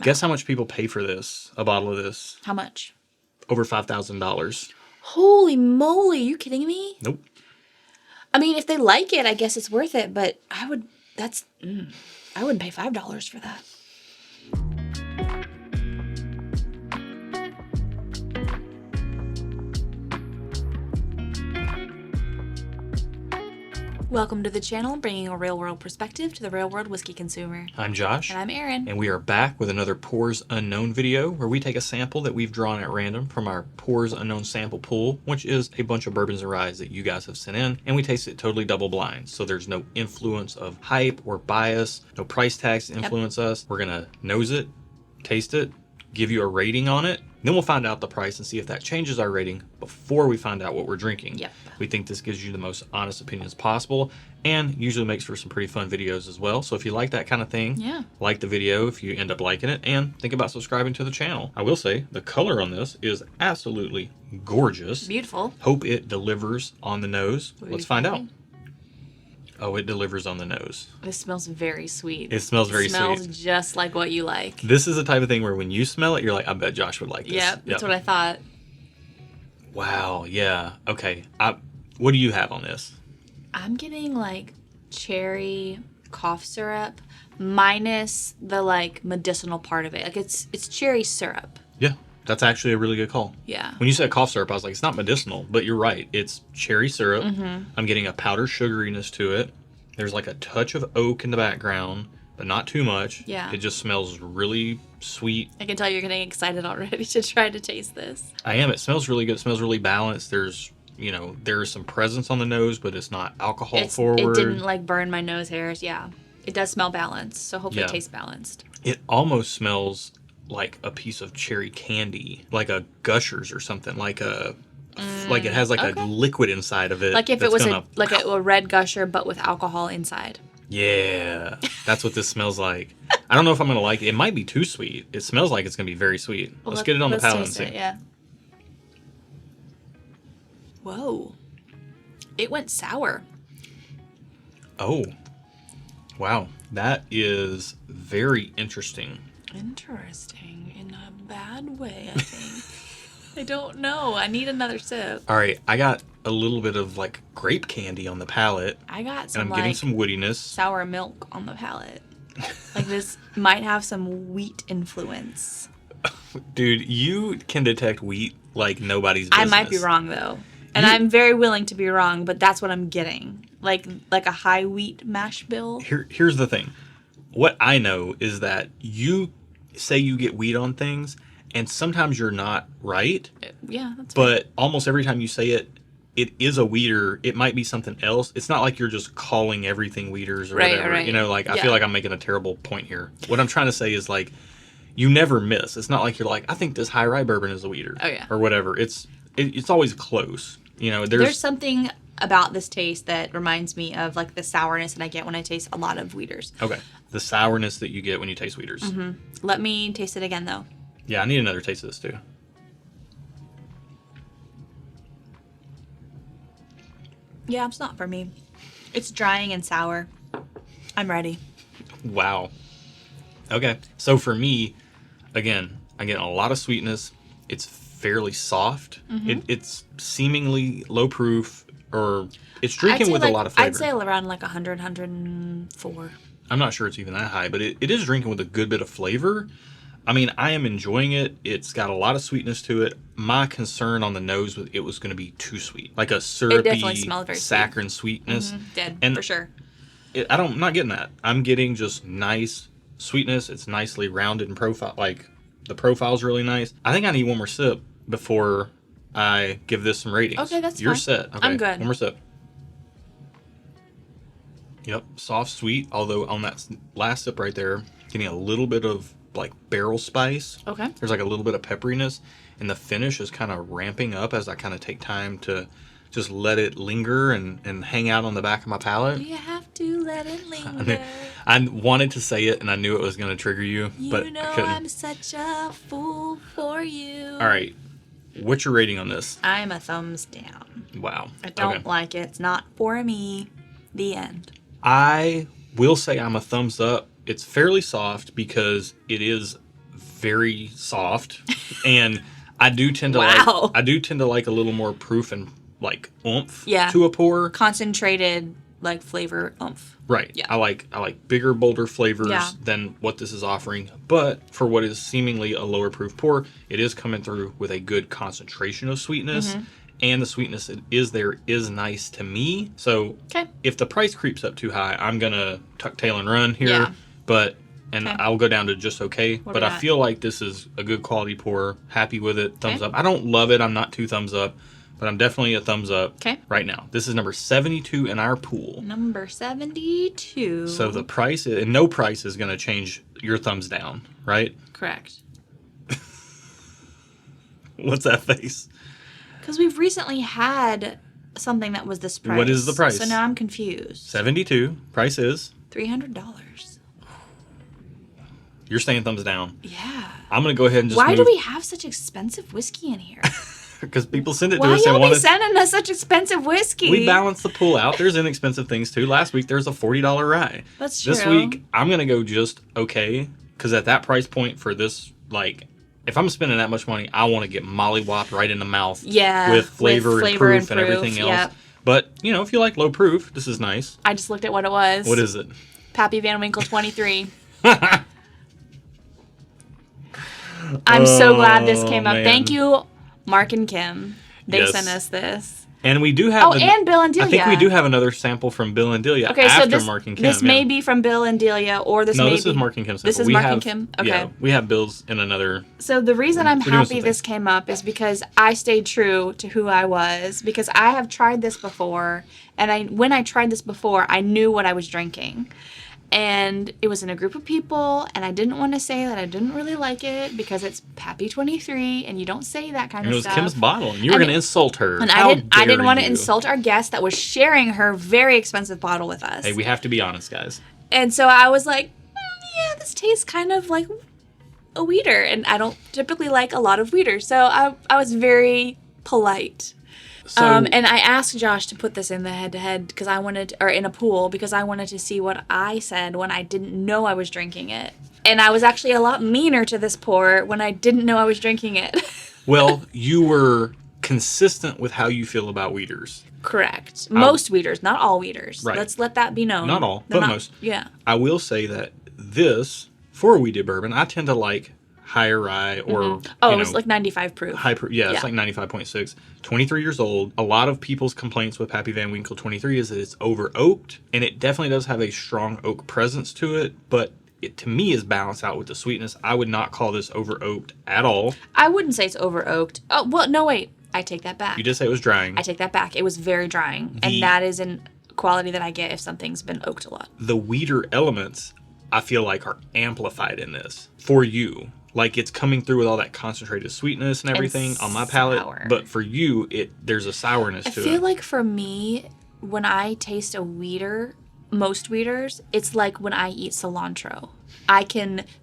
No. Guess how much people pay for this, a bottle of this? How much? Over $5,000. Holy moly, you kidding me? Nope. I mean, if they like it, I guess it's worth it, but I wouldn't pay $5 for that. Welcome to the channel, bringing a real-world perspective to the real-world whiskey consumer. I'm Josh. And I'm Erin. And we are back with another Pours Unknown video where we take a sample that we've drawn at random from our Pours Unknown sample pool, which is a bunch of bourbons and ryes that you guys have sent in, and we taste it totally double blind. So there's no influence of hype or bias, no price tags to influence us. We're gonna nose it, taste it, give you a rating on it. Then we'll find out the price and see if that changes our rating before we find out what we're drinking. Yep. We think this gives you the most honest opinions possible and usually makes for some pretty fun videos as well. So if you like that kind of thing, like the video if you end up liking it, and think about subscribing to the channel. I will say the color on this is absolutely gorgeous. Beautiful. Hope it delivers on the nose. Let's find out. Oh, it delivers on the nose. This smells very sweet. It smells very sweet. It smells just like what you like. This is the type of thing where when you smell it, you're like, I bet Josh would like this. Yep, that's what I thought. Wow, yeah. Okay. What do you have on this? I'm getting like cherry cough syrup minus the like medicinal part of it. Like it's cherry syrup. Yeah, that's actually a really good call. Yeah. When you said cough syrup, I was like, it's not medicinal, but you're right. It's cherry syrup. Mm-hmm. I'm getting a powdered sugariness to it. There's like a touch of oak in the background, but not too much. Yeah. It just smells really sweet. I can tell you're getting excited already to try to taste this. I am. It smells really good. It smells really balanced. There's some presence on the nose, but it's not alcohol forward. It didn't like burn my nose hairs. Yeah. It does smell balanced, so hopefully it tastes balanced. It almost smells like a piece of cherry candy, like a Gushers or something, like it has like a liquid inside of it. Like if it was a red Gusher, but with alcohol inside. Yeah, that's what this smells like. I don't know if I'm going to like it. It might be too sweet. It smells like it's going to be very sweet. Well, let's get it on the palate and see. Yeah. Whoa. It went sour. Oh. Wow. That is very interesting. Interesting in a bad way, I think. I don't know. I need another sip. All right. I got a little bit of like grape candy on the palate. I got some and I'm getting some woodiness. Sour milk on the palate. Like this might have some wheat influence. Dude, you can detect wheat like nobody's business. I might be wrong though. And I'm very willing to be wrong, but that's what I'm getting. Like a high wheat mash bill. Here's the thing. What I know is that you say you get wheat on things, and sometimes you're not right. Yeah, that's But right. almost every time you say it, it is a wheater. It might be something else. It's not like you're just calling everything wheaters or whatever. Right. You know, like I feel like I'm making a terrible point here. What I'm trying to say is like, you never miss. It's not like you're like, I think this high rye bourbon is a wheater. Oh yeah. Or whatever. It's always close. You know, there's something about this taste that reminds me of like the sourness that I get when I taste a lot of wheaters. Okay. The sourness that you get when you taste wheaters. Mm-hmm. Let me taste it again though. Yeah, I need another taste of this too. Yeah, it's not for me. It's drying and sour. I'm ready. Wow. Okay. So for me, again, I get a lot of sweetness. It's fairly soft. Mm-hmm. It's seemingly low proof, or it's drinking with a lot of flavor. I'd say around like 100, 104. I'm not sure it's even that high, but it is drinking with a good bit of flavor. I mean, I am enjoying it. It's got a lot of sweetness to it. My concern on the nose was it was going to be too sweet. Like a syrupy, saccharine sweetness. Mm-hmm. And for sure. I'm not getting that. I'm getting just nice sweetness. It's nicely rounded in profile. Like, the profile's really nice. I think I need one more sip before I give this some ratings. Okay, that's You're fine. set. Okay, I'm good. One more sip. Yep, soft, sweet. Although on that last sip right there, getting a little bit of like barrel spice. Okay. There's like a little bit of pepperiness, and the finish is kind of ramping up as I kind of take time to just let it linger and hang out on the back of my palate. You have to let it linger. I wanted to say it, and I knew it was going to trigger you, but I couldn't. I'm such a fool for you. All right. What's your rating on this? I'm a thumbs down. Wow. I don't like it. It's not for me. The end. I will say I'm a thumbs up. It's fairly soft because it is very soft, and I do tend to Wow. like a little more proof and like oomph Yeah. to a pour. Concentrated, like, flavor oomph. Right. Yeah. I like bigger, bolder flavors Yeah. than what this is offering. But for what is seemingly a lower proof pour, it is coming through with a good concentration of sweetness. Mm-hmm. And the sweetness that is there is nice to me. So Okay. if the price creeps up too high, I'm going to tuck tail and run here. Yeah. And Okay. I'll go down to just okay. What But we I got? feel like this is a good quality pour. Happy with it. Thumbs Okay. up. I don't love it. I'm not 2 thumbs up. But I'm definitely a thumbs up Okay. right now. This is number 72 in our pool. Number 72. So the price, and no price is going to change your thumbs down, right? Correct. What's that face? Because we've recently had something that was this price. What is the price? So now I'm confused. 72. Price is? $300. You're saying thumbs down. Yeah. I'm going to go ahead and just Why do we have such expensive whiskey in here? Because people send it to Why us and y'all want be us. sending us such expensive whiskey? We balance the pool out. There's inexpensive things too. Last week there was a $40 rye. That's true. This week I'm going to go just okay. Because at that price point for this, like, if I'm spending that much money, I want to get mollywopped right in the mouth. Yeah, With flavor, with and, flavor proof and everything proof, else. yep. But, you know, if you like low proof, this is nice. I just looked at what it was. What is it? Pappy Van Winkle 23. I'm so glad this came up. man. Thank you, Mark and Kim. They Yes. sent us this. And we do have. Oh, and Bill and Delia. I think we do have another sample from Bill and Delia Okay, after so this, Mark and Kim. this may be from Bill and Delia, or this No, may this be... is Mark and Kim's sample. This is We Mark have, and Kim? Okay. Yeah, we have Bill's in another. So the reason I'm We're doing happy something. this came up is because I stayed true to who I was, because I have tried this before, and when I tried this before, I knew what I was drinking. And it was in a group of people, and I didn't want to say that I didn't really like it because it's Pappy 23, and you don't say that kind And it of was stuff. Kim's bottle, and you were And going to insult her. And How I didn't dare want to you. insult our guest that was sharing her very expensive bottle with us. Hey, we have to be honest, guys. And so I was like, yeah, this tastes kind of like a weeder. And I don't typically like a lot of weeders. So I was very polite. So, And I asked Josh to put this in the head-to-head because I wanted, or in a pool, because I wanted to see what I said when I didn't know I was drinking it. And I was actually a lot meaner to this pour when I didn't know I was drinking it. well, you were consistent with how you feel about weeders. Correct. Most weeders, not all weeders. Right. Let's let that be known. Not all, They're but most. Yeah. I will say that this, for a weeded bourbon, I tend to like higher rye or, Oh, you it was know, like 95 proof. high proof. Yeah, it's Yeah. like 95.6. 23 years old. A lot of people's complaints with Pappy Van Winkle 23 is that it's over oaked, and it definitely does have a strong oak presence to it, but it to me is balanced out with the sweetness. I would not call this over oaked at all. I wouldn't say it's over oaked. Oh, well, no, wait. I take that back. You just say it was drying. I take that back. It was very drying. And that is a quality that I get if something's been oaked a lot. The weeder elements, I feel like, are amplified in this for you. Like, it's coming through with all that concentrated sweetness and everything on my palate. sour. But for you, there's a sourness I to feel it. like for me, when I taste a weeder, most weeders, it's like when I eat cilantro.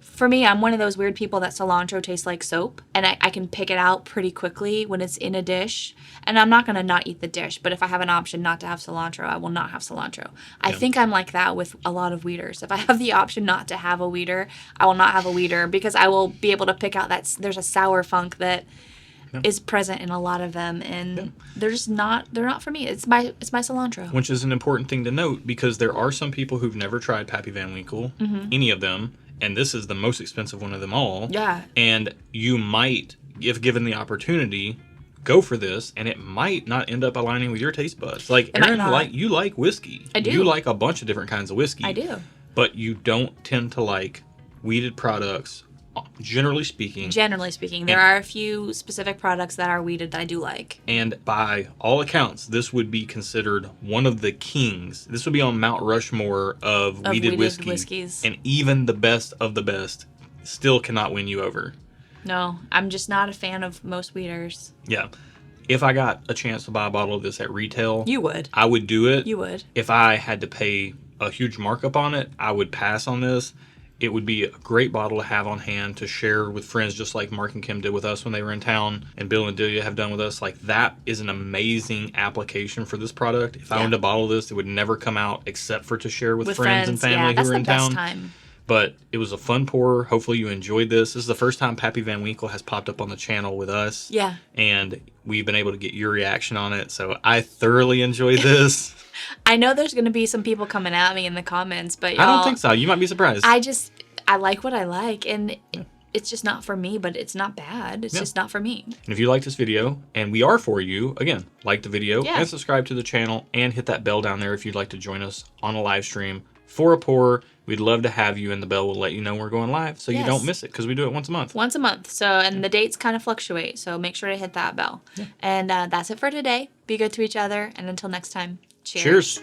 For me, I'm one of those weird people that cilantro tastes like soap, and I can pick it out pretty quickly when it's in a dish. And I'm not going to not eat the dish, but if I have an option not to have cilantro, I will not have cilantro. I think I'm like that with a lot of weeders. If I have the option not to have a weeder, I will not have a weeder because I will be able to pick out that there's a sour funk that is present in a lot of them, and they're not for me. It's my cilantro. Which is an important thing to note because there are some people who've never tried Pappy Van Winkle, any of them, and this is the most expensive one of them all. Yeah. And you might, if given the opportunity, go for this, and it might not end up aligning with your taste buds. Like, It might Erin, not. you like whiskey. I do. You like a bunch of different kinds of whiskey. I do. But you don't tend to like weeded products, generally speaking. Generally speaking, there are a few specific products that are weeded that I do like. And by all accounts, this would be considered one of the kings. This would be on Mount Rushmore of weeded whiskey. Whiskeys. And even the best of the best still cannot win you over. No, I'm just not a fan of most weeders. Yeah. If I got a chance to buy a bottle of this at retail, You would. I would do it. You would. If I had to pay a huge markup on it, I would pass on this. It would be a great bottle to have on hand to share with friends, just like Mark and Kim did with us when they were in town, and Bill and Delia have done with us. Like, that is an amazing application for this product. If I owned a bottle of this, it would never come out except for to share with friends and family who that's were in the best town. time. But it was a fun pour. Hopefully you enjoyed this. This is the first time Pappy Van Winkle has popped up on the channel with us. Yeah. And we've been able to get your reaction on it. So I thoroughly enjoyed this. I know there's going to be some people coming at me in the comments, but y'all, I don't think so. You might be surprised. I like what I like, and it's just not for me, but it's not bad. It's just not for me. And if you like this video, and we are for you, again, like the video and subscribe to the channel and hit that bell down there if you'd like to join us on a live stream for a pour. We'd love to have you, and the bell will let you know we're going live so you don't miss it because we do it once a month. Once a month. So, and the dates kind of fluctuate, so make sure to hit that bell. And that's it for today. Be good to each other, and until next time, cheers. Cheers.